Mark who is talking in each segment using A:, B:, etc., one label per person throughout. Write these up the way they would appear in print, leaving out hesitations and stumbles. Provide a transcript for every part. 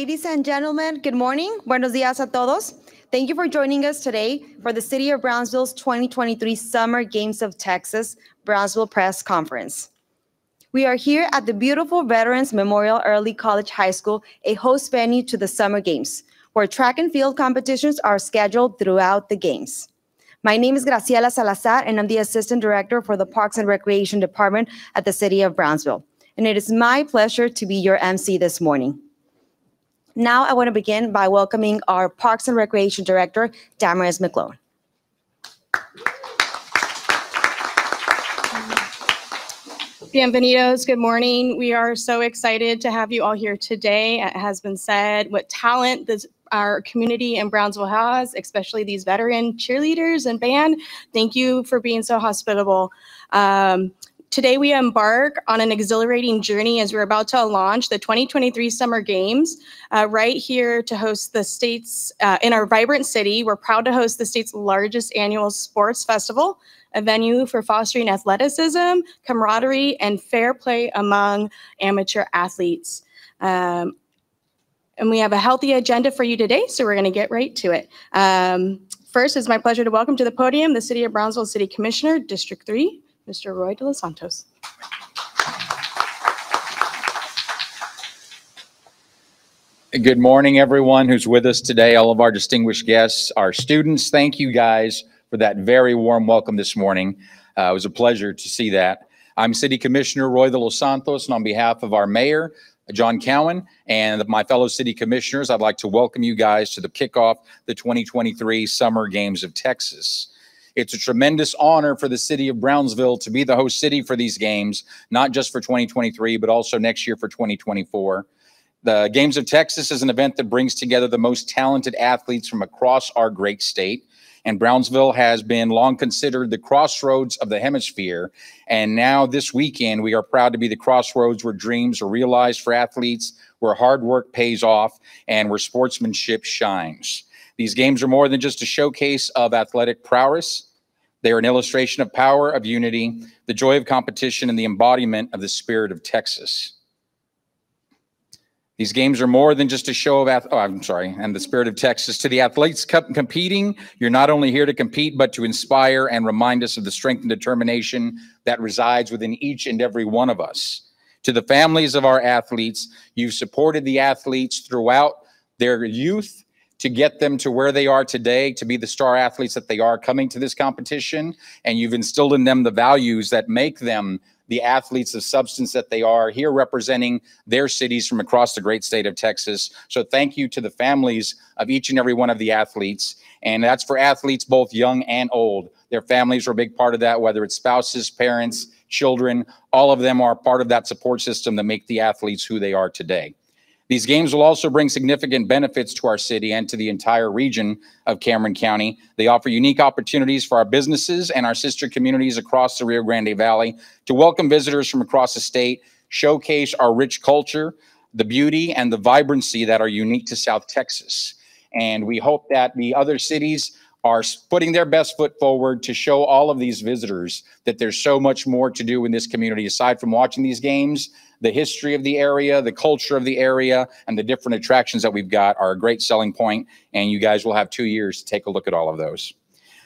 A: Ladies and gentlemen, good morning. Buenos días a todos. Thank you for joining us today for the City of Brownsville's 2023 Summer Games of Texas Brownsville Press Conference. We are here at the beautiful Veterans Memorial Early College High School, a host venue to the Summer Games, where track and field competitions are scheduled throughout the games. My name is Graciela Salazar, and I'm the Assistant Director for the Parks and Recreation Department at the City of Brownsville. And it is my pleasure to be your MC this morning. Now I want to begin by welcoming our Parks and Recreation Director, Damaris McClone.
B: Bienvenidos, good morning. We are so excited to have you all here today. It has been said what talent our community in Brownsville has, especially these veteran cheerleaders and band. Thank you for being so hospitable. Today we embark on an exhilarating journey as we're about to launch the 2023 Summer Games right here to host the state's, in our vibrant city. We're proud to host the state's largest annual sports festival, a venue for fostering athleticism, camaraderie, and fair play among amateur athletes. And we have a healthy agenda for you today, so we're gonna get right to it. First, it's my pleasure to welcome to the podium the City of Brownsville City Commissioner, District 3, Mr. Roy De Los Santos.
C: Good morning, everyone who's with us today, all of our distinguished guests, our students. Thank you guys for that very warm welcome this morning. It was a pleasure to see that. I'm City Commissioner Roy De Los Santos, and on behalf of our Mayor, John Cowan, and my fellow City Commissioners, I'd like to welcome you guys to the kickoff the 2023 Summer Games of Texas. It's a tremendous honor for the City of Brownsville to be the host city for these games, not just for 2023, but also next year for 2024. The Games of Texas is an event that brings together the most talented athletes from across our great state. And Brownsville has been long considered the crossroads of the hemisphere. And now this weekend, we are proud to be the crossroads where dreams are realized for athletes, where hard work pays off, and where sportsmanship shines. These games are more than just a showcase of athletic prowess. They are an illustration of power, of unity, the joy of competition, and the embodiment of the spirit of Texas. These games are more than just a show of, and the spirit of Texas. To the athletes competing, you're not only here to compete, but to inspire and remind us of the strength and determination that resides within each and every one of us. To the families of our athletes, you've supported the athletes throughout their youth, to get them to where they are today, to be the star athletes that they are coming to this competition. And you've instilled in them the values that make them the athletes of substance that they are, here representing their cities from across the great state of Texas. So thank you to the families of each and every one of the athletes. And that's for athletes both young and old. Their families are a big part of that, whether it's spouses, parents, children, all of them are part of that support system that make the athletes who they are today. These games will also bring significant benefits to our city and to the entire region of Cameron County. They offer unique opportunities for our businesses and our sister communities across the Rio Grande Valley to welcome visitors from across the state, showcase our rich culture, the beauty and the vibrancy that are unique to South Texas. And we hope that the other cities are putting their best foot forward to show all of these visitors that there's so much more to do in this community aside from watching these games. The history of the area, the culture of the area, and the different attractions that we've got are a great selling point, and you guys will have 2 years to take a look at all of those.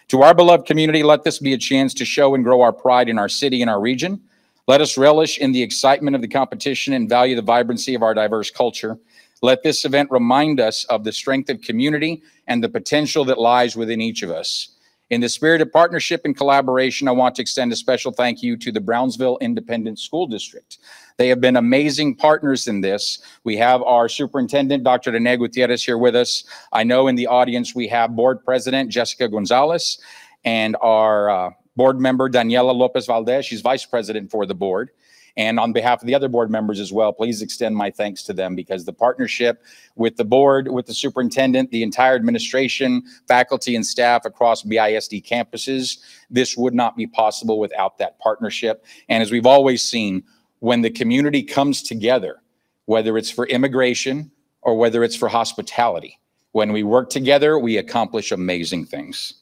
C: To our beloved community, let this be a chance to show and grow our pride in our city and our region. Let us relish in the excitement of the competition and value the vibrancy of our diverse culture. Let this event remind us of the strength of community and the potential that lies within each of us. In the spirit of partnership and collaboration, I want to extend a special thank you to the Brownsville Independent School District. They have been amazing partners in this. We have our superintendent, Dr. Danae Gutierrez, here with us. I know in the audience we have board president Jessica Gonzalez and our board member, Daniela Lopez Valdez. She's vice president for the board. And on behalf of the other board members as well, please extend my thanks to them because the partnership with the board, with the superintendent, the entire administration, faculty and staff across BISD campuses, this would not be possible without that partnership. And as we've always seen, when the community comes together, whether it's for immigration or whether it's for hospitality, when we work together, we accomplish amazing things.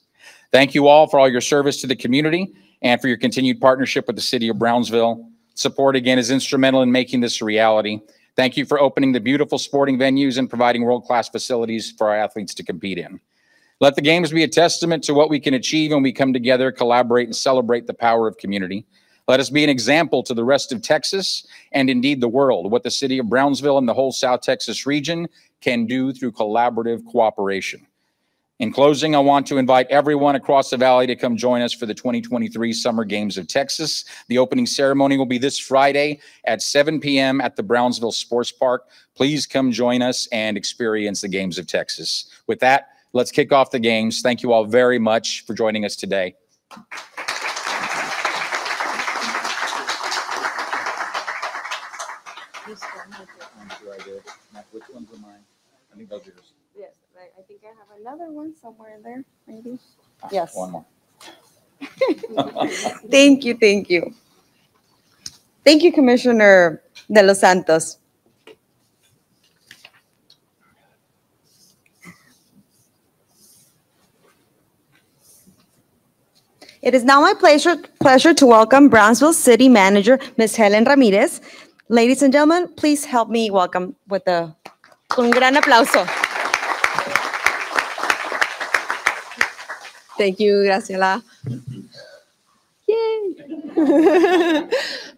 C: Thank you all for all your service to the community and for your continued partnership with the City of Brownsville. Support, again, is instrumental in making this a reality. Thank you for opening the beautiful sporting venues and providing world-class facilities for our athletes to compete in. Let the games be a testament to what we can achieve when we come together, collaborate, and celebrate the power of community. Let us be an example to the rest of Texas and indeed the world, what the city of Brownsville and the whole South Texas region can do through collaborative cooperation. In closing, I want to invite everyone across the valley to come join us for the 2023 Summer Games of Texas. The opening ceremony will be this Friday at 7 p.m. at the Brownsville Sports Park. Please come join us and experience the Games of Texas. With that, let's kick off the games. Thank you all very much for joining us today. Which ones are mine? I think those are yours.
A: Yes, I think I have another one somewhere in there, maybe. Yes.
C: One more.
A: Thank you, thank you. Thank you, Commissioner De Los Santos. It is now my pleasure to welcome Brownsville City Manager, Ms. Helen Ramirez. Ladies and gentlemen, please help me welcome with un gran aplauso.
D: Thank you, Graciela. Yay!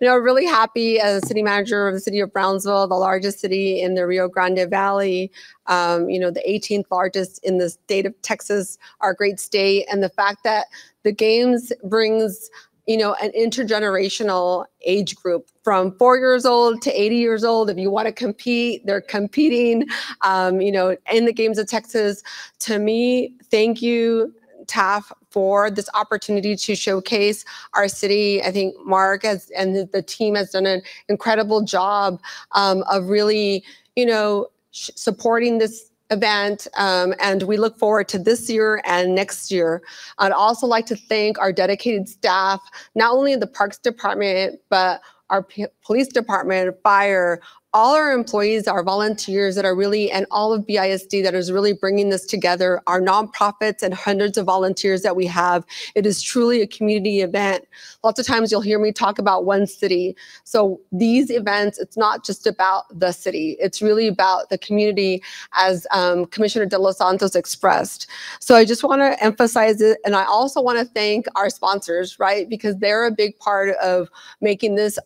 D: Really happy as city manager of the city of Brownsville, the largest city in the Rio Grande Valley, the 18th largest in the state of Texas, our great state, and the fact that the games brings an intergenerational age group from 4 years old to 80 years old. If you want to compete, they're competing, in the Games of Texas. To me, thank you, TAF, for this opportunity to showcase our city. I think Mark and the team has done an incredible job of really, supporting this event, and we look forward to this year and next year. I'd also like to thank our dedicated staff, not only in the Parks Department, but our police department, fire, all our employees, our volunteers that are really, and all of BISD that is really bringing this together, our nonprofits and hundreds of volunteers that we have. It is truly a community event. Lots of times you'll hear me talk about one city. So these events, it's not just about the city. It's really about the community, as Commissioner De Los Santos expressed. So I just want to emphasize it. And I also want to thank our sponsors, right? Because they're a big part of making this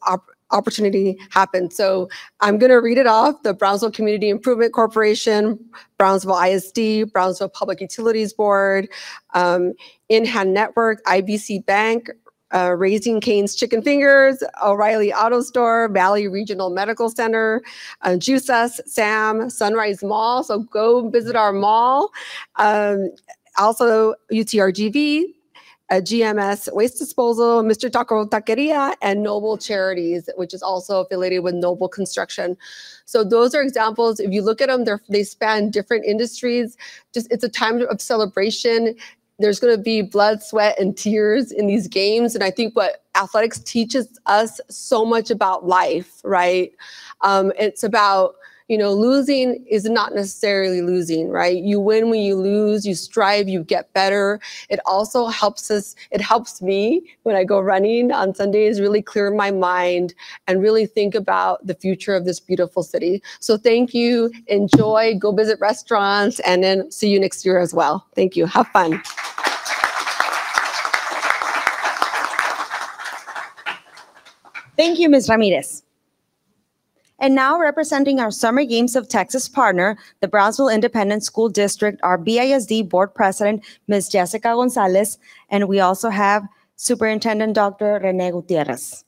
D: opportunity happen. So I'm going to read it off. The Brownsville Community Improvement Corporation, Brownsville ISD, Brownsville Public Utilities Board, In-Hand Network, IBC Bank, Raising Cane's Chicken Fingers, O'Reilly Auto Store, Valley Regional Medical Center, Juice Us, Sam, Sunrise Mall. So go visit our mall. Also UTRGV, GMS Waste Disposal, Mr. Taco Taqueria, and Noble Charities, which is also affiliated with Noble Construction. So those are examples. If you look at them, they span different industries. It's a time of celebration. There's going to be blood, sweat, and tears in these games. And I think what athletics teaches us so much about life, right? It's about, losing is not necessarily losing, right? You win when you lose, you strive, you get better. It also helps us, it helps me when I go running on Sundays, really clear my mind and really think about the future of this beautiful city. So thank you, enjoy, go visit restaurants, and then see you next year as well. Thank you, have fun.
A: Thank you, Ms. Ramirez. And now representing our Summer Games of Texas partner, the Brownsville Independent School District, our BISD Board President, Ms. Jessica Gonzalez, and we also have Superintendent Dr. Rene Gutierrez.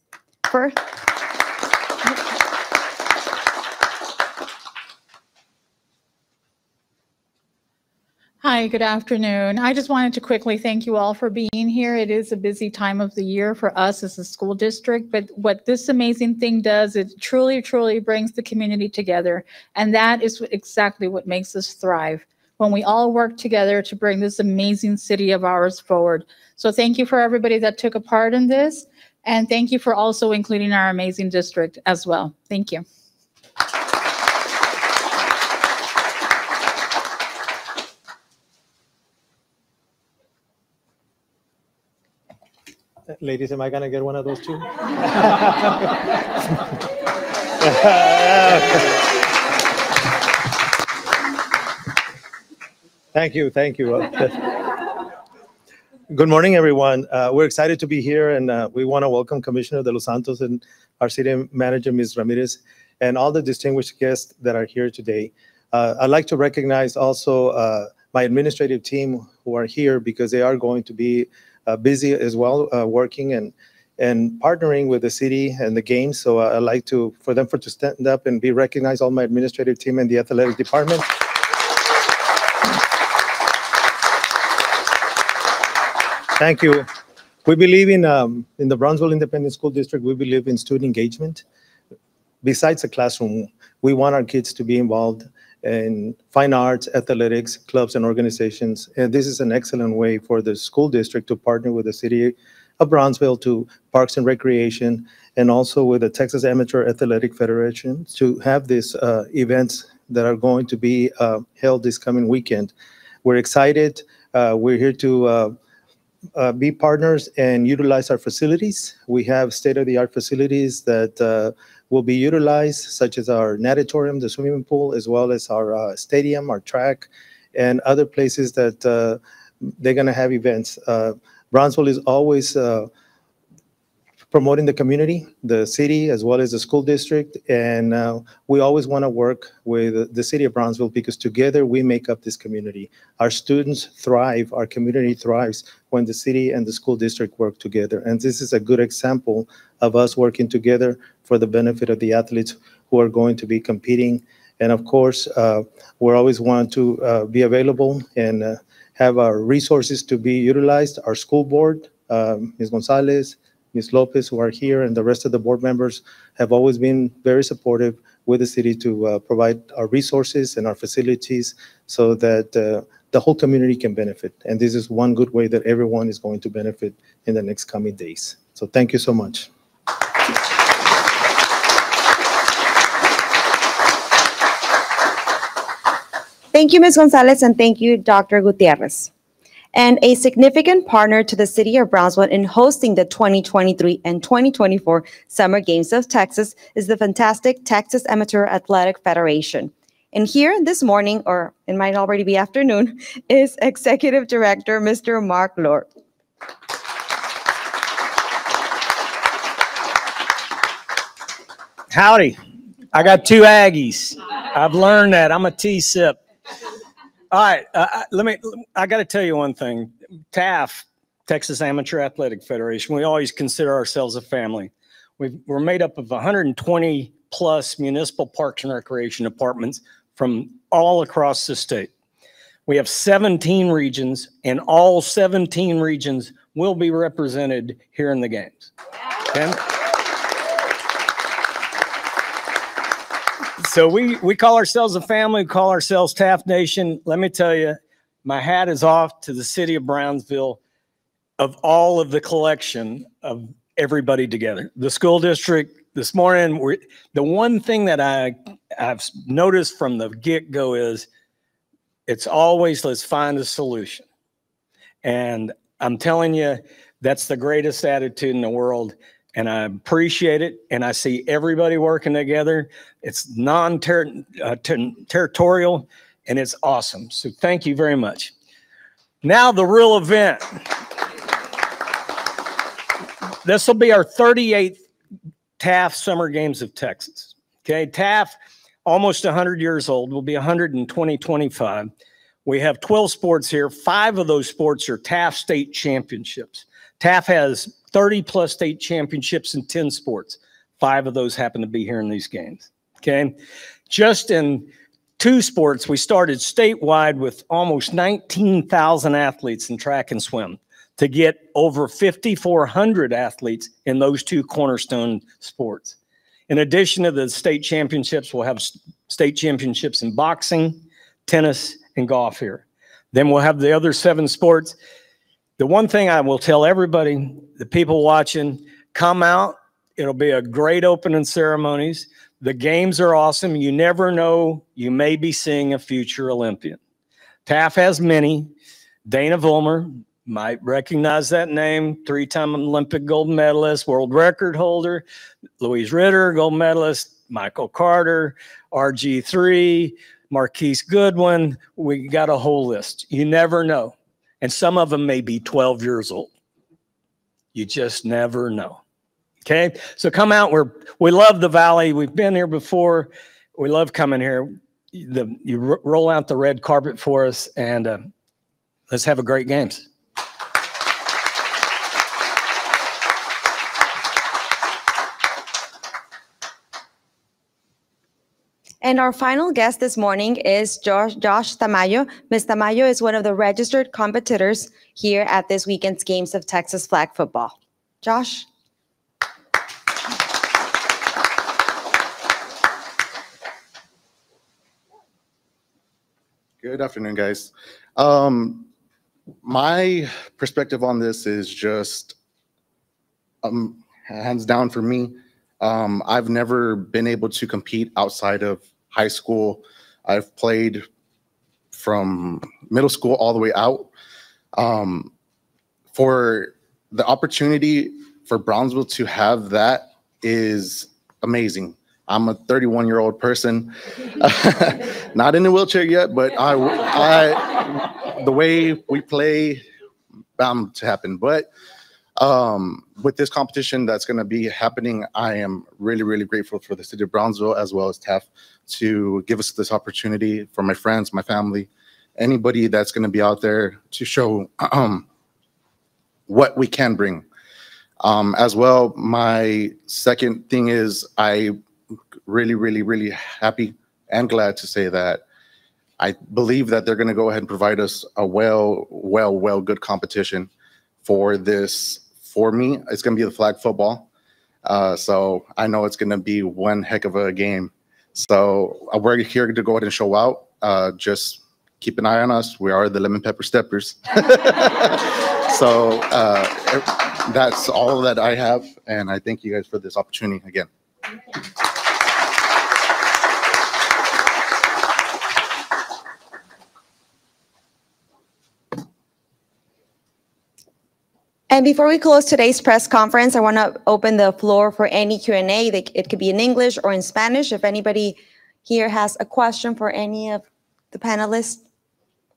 E: Hi, good afternoon. I just wanted to quickly thank you all for being here. It is a busy time of the year for us as a school district, but what this amazing thing does, it truly, truly brings the community together. And that is exactly what makes us thrive, when we all work together to bring this amazing city of ours forward. So thank you for everybody that took a part in this. And thank you for also including our amazing district as well. Thank you.
F: Ladies, am I going to get one of those too? Thank you. Thank you. Good morning, everyone. We're excited to be here, and we want to welcome Commissioner De Los Santos and our city manager, Ms. Ramirez, and all the distinguished guests that are here today. I'd like to recognize also my administrative team who are here because they are going to be busy as well, working and partnering with the city and the games. So I'd like for them to stand up and be recognized, all my administrative team and the athletic department. Thank you. We believe in the Brownsville Independent School District, we believe in student engagement. Besides the classroom, we want our kids to be involved in fine arts, athletics, clubs, and organizations. And this is an excellent way for the school district to partner with the city of Brownsville to Parks and Recreation, and also with the Texas Amateur Athletic Federation to have these events that are going to be held this coming weekend. We're excited. We're here to be partners and utilize our facilities. We have state-of-the-art facilities that will be utilized, such as our natatorium, the swimming pool, as well as our stadium, our track, and other places that they're going to have events. Brownsville is always promoting the community, the city, as well as the school district. And we always want to work with the city of Brownsville because together we make up this community. Our students thrive, our community thrives when the city and the school district work together. And this is a good example of us working together for the benefit of the athletes who are going to be competing. And of course, we always want to be available and have our resources to be utilized. Our school board, Ms. Gonzalez, Ms. Lopez, who are here, and the rest of the board members have always been very supportive with the city to provide our resources and our facilities so that the whole community can benefit. And this is one good way that everyone is going to benefit in the next coming days. So thank you so much.
A: Thank you, Ms. Gonzalez, and thank you, Dr. Gutierrez. And a significant partner to the city of Brownsville in hosting the 2023 and 2024 Summer Games of Texas is the fantastic Texas Amateur Athletic Federation. And here this morning, or it might already be afternoon, is Executive Director, Mr. Mark Lord.
G: Howdy. I got two Aggies. I've learned that. I'm a T-SIP. All right, I got to tell you one thing. TAF, Texas Amateur Athletic Federation, we always consider ourselves a family. We're made up of 120 plus municipal parks and recreation departments from all across the state. We have 17 regions, and all 17 regions will be represented here in the games. Okay? So we call ourselves a family, we call ourselves TAF Nation. Let me tell you, my hat is off to the city of Brownsville of all of the collection of everybody together. The school district, this morning, the one thing that I've noticed from the get-go is it's always let's find a solution. And I'm telling you, that's the greatest attitude in the world. And I appreciate it, and I see everybody working together. It's non-territorial, and it's awesome. So thank you very much. Now the real event. This will be our 38th TAF Summer Games of Texas. Okay, TAF, almost 100 years old, will be 100 in 2025. We have 12 sports here. 5 of those sports are TAF state championships. TAF has 30 plus state championships in 10 sports. 5 of those happen to be here in these games. Okay. Just in 2 sports, we started statewide with almost 19,000 athletes in track and swim to get over 5,400 athletes in those 2 cornerstone sports. In addition to the state championships, we'll have state championships in boxing, tennis, and golf here. Then we'll have the other 7 sports. The one thing I will tell everybody, the people watching, come out. It'll be a great opening ceremonies. The games are awesome. You never know. You may be seeing a future Olympian. TAF has many. Dana Vollmer, might recognize that name. 3-time Olympic gold medalist, world record holder. Louise Ritter, gold medalist. Michael Carter, RG3, Marquise Goodwin. We got a whole list. You never know. And some of them may be 12 years old. You just never know. Okay, so come out. We love the Valley. We've been here before. We love coming here. You roll out the red carpet for us, and let's have a great games.
A: And our final guest this morning is Josh Tamayo. Ms. Tamayo is one of the registered competitors here at this weekend's Games of Texas Flag Football. Josh?
H: Good afternoon, guys. My perspective on this is just hands down for me. I've never been able to compete outside of high school. I've played from middle school all the way out. For the opportunity for Brownsville to have that is amazing. I'm a 31-year-old person, not in a wheelchair yet, but the way we play, bound to happen. But with this competition that's going to be happening, I am really, really grateful for the city of Brownsville as well as TAF to give us this opportunity, for my friends, my family, anybody that's going to be out there to show what we can bring. As well, my second thing is I really, really, really happy and glad to say that I believe that they're going to go ahead and provide us a good competition for this. For me, it's going to be the flag football. So I know it's going to be one heck of a game. So we're here to go ahead and show out. Just keep an eye on us. We are the Lemon Pepper Steppers. So that's all that I have. And I thank you guys for this opportunity again.
A: And before we close today's press conference, I want to open the floor for any Q&A. It could be in English or in Spanish. If anybody here has a question for any of the panelists,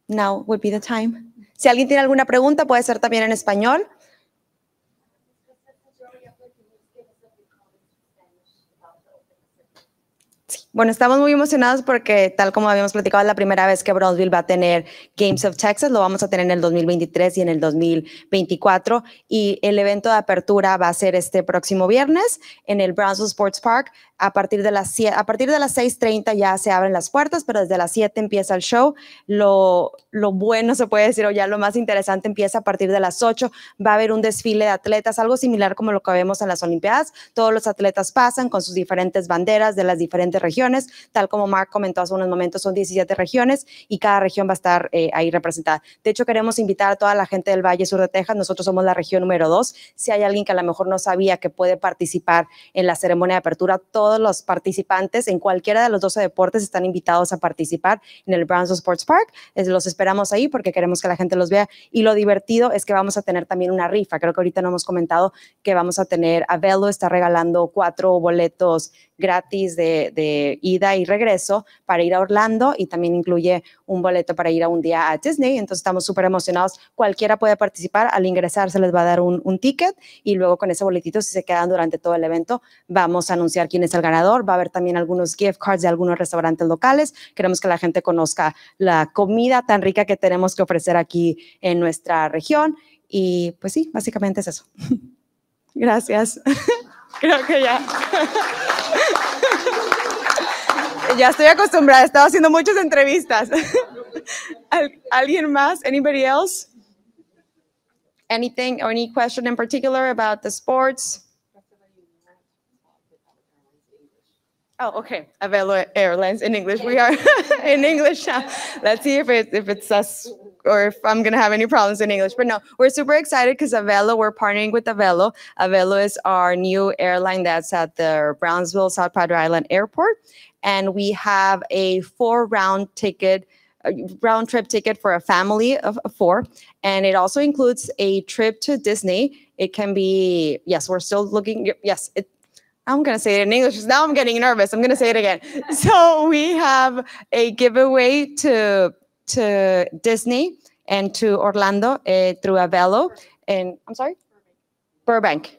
A: now would be the time. Si alguien tiene alguna pregunta, puede ser también en español. Bueno, estamos muy emocionados porque, tal como habíamos platicado, es la primera vez que Brownsville va a tener Games of Texas. Lo vamos a tener en el 2023 y en el 2024. Y el evento de apertura va a ser este próximo viernes en el Brownsville Sports Park. A partir de las 6:30 ya se abren las puertas, pero desde las 7 empieza el show. Lo bueno, se puede decir, o ya lo más interesante, empieza a partir de las 8. Va a haber un desfile de atletas, algo similar como lo que vemos en las Olimpiadas. Todos los atletas pasan con sus diferentes banderas de las diferentes regiones. Tal como Mark comentó hace unos momentos, son 17 regiones y cada región va a estar ahí representada. De hecho, queremos invitar a toda la gente del Valle Sur de Texas. Nosotros somos la región número 2. Si hay alguien que a lo mejor no sabía que puede participar en la ceremonia de apertura, todos los participantes en cualquiera de los 12 deportes están invitados a participar en el Brownsville Sports Park. Los esperamos ahí porque queremos que la gente los vea. Y lo divertido es que vamos a tener también una rifa. Creo que ahorita no hemos comentado que vamos a tener, Avelo está regalando 4 boletos gratis de ida y regreso para ir a Orlando, y también incluye un boleto para ir a un día a Disney. Entonces estamos súper emocionados. Cualquiera puede participar. Al ingresar se les va a dar un ticket, y luego con ese boletito, si se quedan durante todo el evento, vamos a anunciar quién es el ganador. Va a haber también algunos gift cards de algunos restaurantes locales. Queremos que la gente conozca la comida tan rica que tenemos que ofrecer aquí en nuestra región. Y pues sí, básicamente es eso. Gracias. Creo que ya. Ya estoy acostumbrada, he estado haciendo muchas entrevistas. ¿Alguien más? Anybody else? Anything or any question in particular about the sports? Oh, okay. Avelo Airlines in English. We are in English now. Let's see if it's us or if I'm going to have any problems in English. But no, we're super excited because Avelo, we're partnering with Avelo. Avelo is our new airline that's at the Brownsville South Padre Island Airport. And we have a 4-round round-trip ticket for a family of 4. And it also includes a trip to Disney. It can be, yes, we're still looking, yes, I'm going to say it in English because now I'm getting nervous. I'm going to say it again. So we have a giveaway to Disney and to Orlando through Avelo. And I'm sorry? Burbank.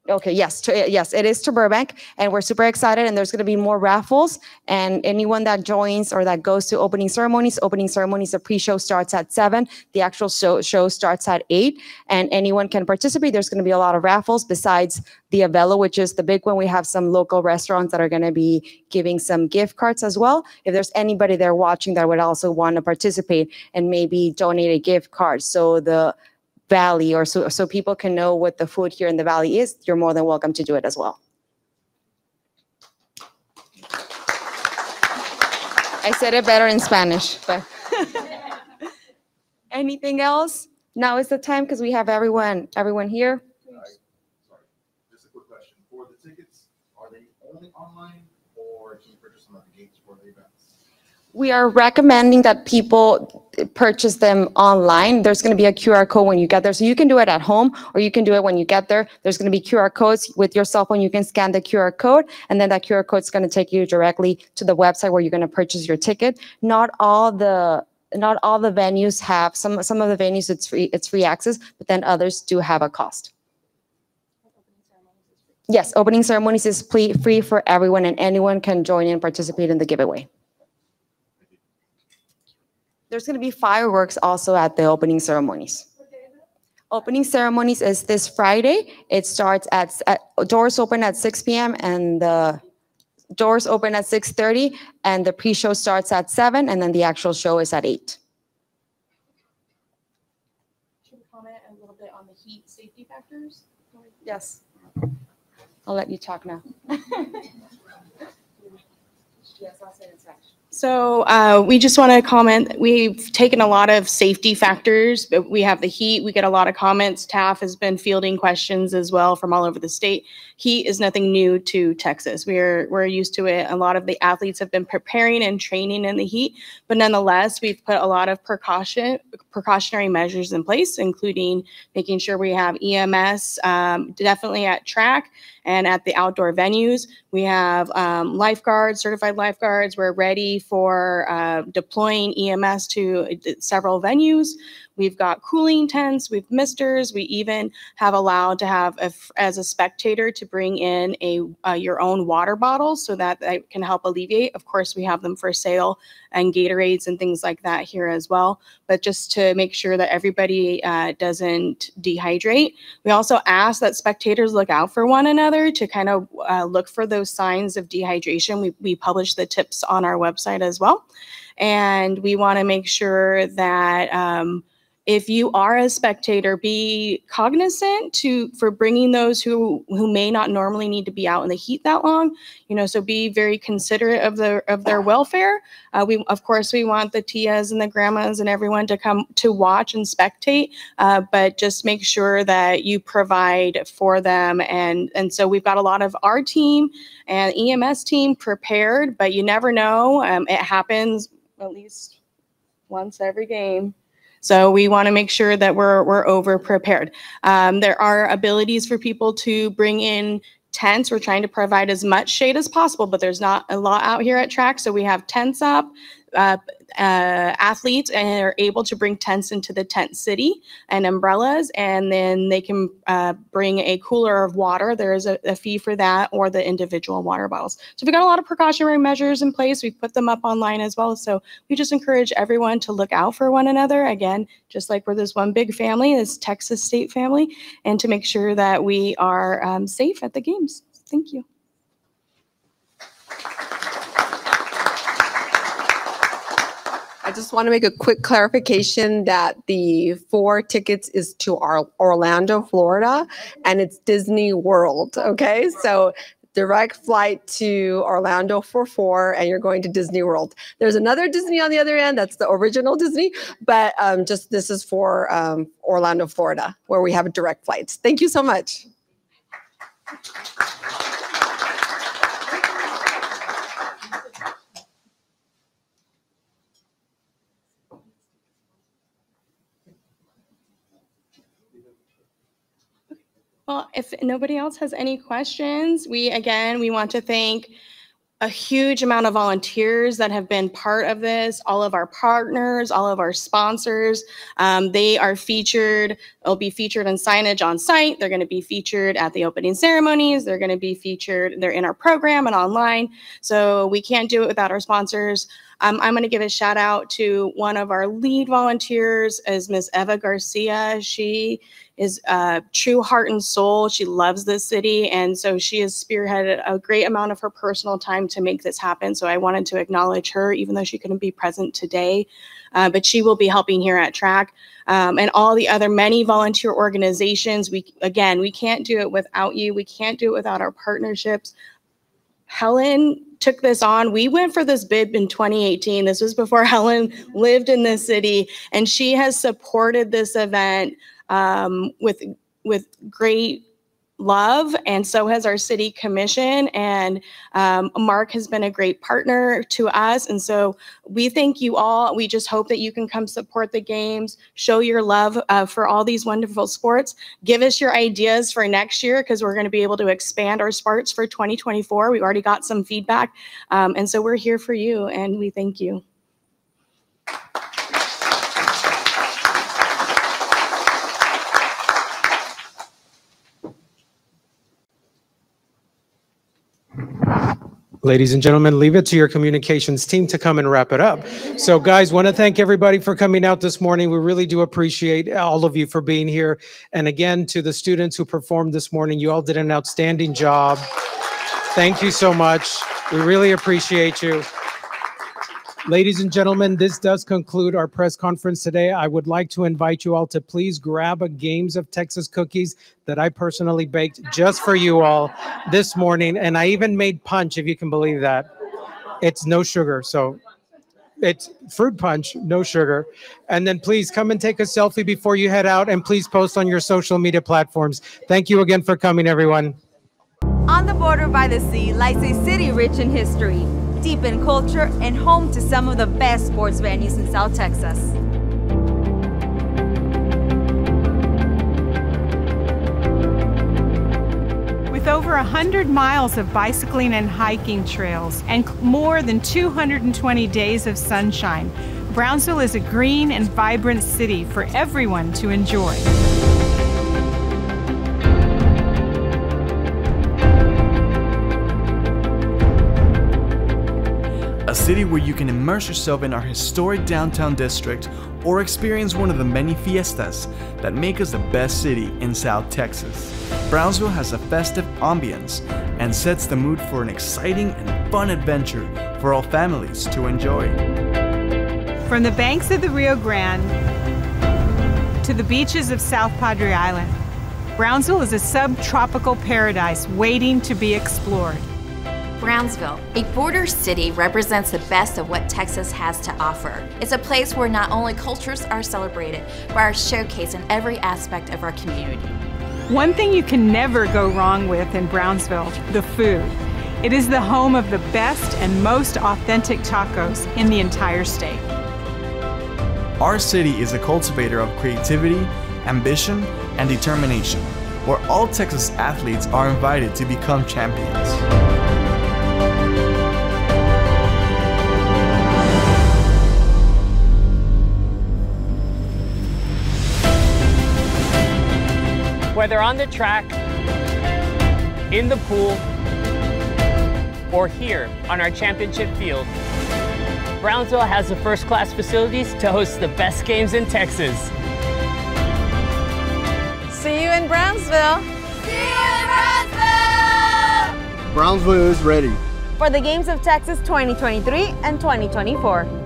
A: Okay, yes, yes, it is to Burbank, and we're super excited, and there's going to be more raffles, and anyone that joins or that goes to opening ceremonies, the pre-show starts at 7, the actual show starts at 8, and anyone can participate. There's going to be a lot of raffles besides the Avelo, which is the big one. We have some local restaurants that are going to be giving some gift cards as well. If there's anybody there watching that would also want to participate and maybe donate a gift card, so the Valley, or so people can know what the food here in the Valley is, you're more than welcome to do it as well. I said it better in Spanish, but anything else? Now is the time because we have everyone here.
H: Sorry, just a quick question. For the tickets, are they only online or can you purchase them at the gates for the events?
A: We are recommending that people purchase them online. There's going to be a QR code when you get there. So you can do it at home or you can do it when you get there. There's going to be QR codes with your cell phone. You can scan the QR code and then that QR code is going to take you directly to the website where you're going to purchase your ticket. Not all the venues have, some of the venues it's free access, but then others do have a cost. Yes, opening ceremonies is free for everyone and anyone can join and participate in the giveaway. There's going to be fireworks also at the opening ceremonies. Opening ceremonies is this Friday. It starts at doors open at 6 p.m. and the doors open at 6:30, and the pre-show starts at 7, and then the actual show is at 8.
B: Should we comment a little bit on the heat safety factors?
A: Yes. I'll let you talk now. Yes, I'll say it in Spanish.
B: So we just want to comment, we've taken a lot of safety factors, but we have the heat. We get a lot of comments. TAF has been fielding questions as well from all over the state. Heat is nothing new to Texas. We're used to it. A lot of the athletes have been preparing and training in the heat, but nonetheless, we've put a lot of precautionary measures in place, including making sure we have EMS definitely at track and at the outdoor venues. We have lifeguards, certified lifeguards. We're ready for deploying EMS to several venues. We've got cooling tents, we've misters. We even have allowed to have, as a spectator, to bring in your own water bottle so that can help alleviate. Of course, we have them for sale and Gatorades and things like that here as well. But just to make sure that everybody doesn't dehydrate. We also ask that spectators look out for one another to kind of look for those signs of dehydration. We publish the tips on our website as well. And we want to make sure that if you are a spectator, be cognizant for bringing those who may not normally need to be out in the heat that long. So be very considerate of their welfare. Of course, we want the tias and the grandmas and everyone to come to watch and spectate, but just make sure that you provide for them. And so we've got a lot of our team and EMS team prepared, but you never know. It happens at least once every game. So we want to make sure that we're over prepared. There are abilities for people to bring in tents. We're trying to provide as much shade as possible, but there's not a lot out here at track. So we have tents up. Athletes are able to bring tents into the tent city and umbrellas, and then they can bring a cooler of water. There is a fee for that, or the individual water bottles. So we've got a lot of precautionary measures in place. We've put them up online as well. So we just encourage everyone to look out for one another. Again, just like we're this one big family, this Texas state family, and to make sure that we are safe at the games. Thank you.
D: I just want to make a quick clarification that the 4 tickets is to Orlando, Florida, and it's Disney World, okay? So direct flight to Orlando for 4, and you're going to Disney World. There's another Disney on the other end, that's the original Disney, but just this is for Orlando, Florida, where we have direct flights. Thank you so much.
B: Well, if nobody else has any questions, we want to thank a huge amount of volunteers that have been part of this, all of our partners, all of our sponsors. They are featured, they'll be featured in signage on site. They're going to be featured at the opening ceremonies. They're going to be featured, they're in our program and online. So we can't do it without our sponsors. I'm going to give a shout out to one of our lead volunteers, is Ms. Eva Garcia. She is true heart and soul. She loves this city. And so she has spearheaded a great amount of her personal time to make this happen. So I wanted to acknowledge her, even though she couldn't be present today. But she will be helping here at Track. And all the other many volunteer organizations. We can't do it without you. We can't do it without our partnerships. Helen took this on. We went for this bid in 2018. This was before Helen lived in this city, and she has supported this event with great love, and so has our city commission. And Mark has been a great partner to us, and so we thank you all. We just hope that you can come support the games, show your love for all these wonderful sports. Give us your ideas for next year, because we're going to be able to expand our sports for 2024. We've already got some feedback, and so we're here for you, and we thank you.
I: Ladies and gentlemen, leave it to your communications team to come and wrap it up. So guys, want to thank everybody for coming out this morning. We really do appreciate all of you for being here. And again, to the students who performed this morning, you all did an outstanding job. Thank you so much. We really appreciate you. Ladies and gentlemen, this does conclude our press conference today. I would like to invite you all to please grab a Games of Texas cookies that I personally baked just for you all this morning. And I even made punch, if you can believe that. It's no sugar, so it's fruit punch, no sugar. And then please come and take a selfie before you head out, and please post on your social media platforms. Thank you again for coming, everyone.
J: On the border by the sea lies a city rich in history, deep in culture, and home to some of the best sports venues in South Texas.
K: With over 100 miles of bicycling and hiking trails and more than 220 days of sunshine, Brownsville is a green and vibrant city for everyone to enjoy.
L: A city where you can immerse yourself in our historic downtown district or experience one of the many fiestas that make us the best city in South Texas. Brownsville has a festive ambience and sets the mood for an exciting and fun adventure for all families to enjoy.
K: From the banks of the Rio Grande to the beaches of South Padre Island, Brownsville is a subtropical paradise waiting to be explored.
M: Brownsville, a border city, represents the best of what Texas has to offer. It's a place where not only cultures are celebrated, but are showcased in every aspect of our community.
K: One thing you can never go wrong with in Brownsville, the food. It is the home of the best and most authentic tacos in the entire state.
L: Our city is a cultivator of creativity, ambition, and determination, where all Texas athletes are invited to become champions.
N: Whether on the track, in the pool, or here on our championship field, Brownsville has the first-class facilities to host the best games in Texas.
J: See you in Brownsville! See you in Brownsville!
O: Brownsville is ready
J: for the Games of Texas 2023 and 2024.